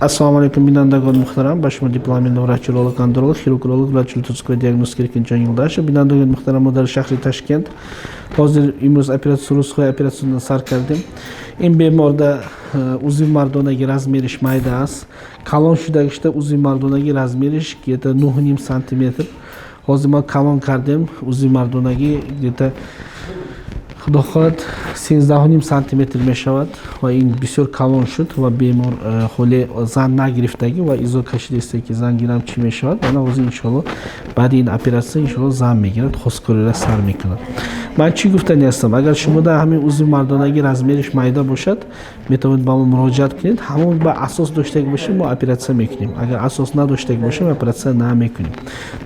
Assalomu alaykum binandagon muhtaram, boshma diplomli vrach-urolog, androlog, xirurg, vrach-tuzuk va diagnostika Erkinjon Yo'ldashev. Binandagon muhtaram model shahri Toshkent. Hozir imroz operatsiya Rusxoy operatsiyadan sar keldim. In bemorda uzun mardonaga razmerish mayda as. Kalon shudagishda uzun mardonaga razmerish где-то 9,5 см. Hozir men kalon kardim uzun mardonaga где-то Xudo xohlab 13,5 см meshavad va in bisyor kalon shud va bemor holi zan nagriftagi va izokashidagi zan giramchi meshavad. Mana o'zi inshaalloh ba'd in operatsiya inshaalloh zan megirad, xo'sko'rlar sar mekinad. Men chi guftan yasam, agar shunda hamon uzun mardonaga razmerish mayda boshad, metavon ba murojaat qilib, hamon ba asos do'shtagi bo'lsa, bu operatsiya mekinim. Agar asos nado'shtagi bo'lsa, operatsiya na mekinim.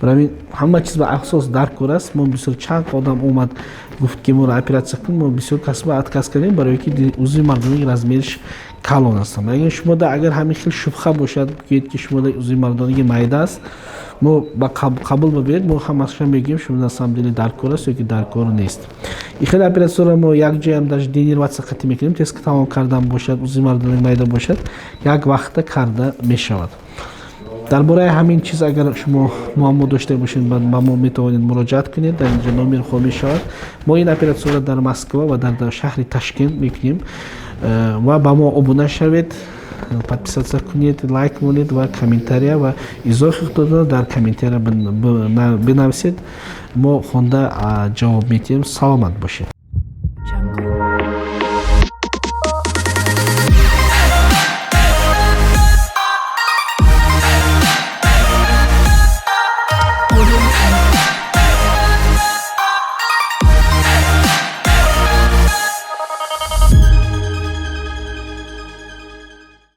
Biroq hamma chiz ba asos dar ko'ras, men bisyor chaq odam omad گفت که مورد اپراتسیون کنیم بسیار کسب اتکاس کردیم برای که عضوی مردانی رزمیرش کلان هستم. اگر همین خیلی شبخه باشد که شما در عضوی مردانی مایده است ما با قبول ببرید ما هم اصلا میگیم شما در سمدلی درکور است یا که درکور نیست. این خیلی اپراتسیون ما یک جای هم داشت دینیر وقت سختی میکنیم تست که تمام کردن باشد عضوی مردانی مایده باشد یک وقت کرده میشود. درباره همین چیز اگر شما معما داشته باشین با ما میتونید مراجعه کنید. در اینجا نمبر خود میشود. ما این اپراتسیون را در مسکو و در شهر تاشکент میکنیم و با ما ابونه شوید، подписаться کنید، لایک کنید و کامنتاری و اضافه خودتون در کامنتاری بنویسید. ما خونده جواب میدیم. سلامت باشید.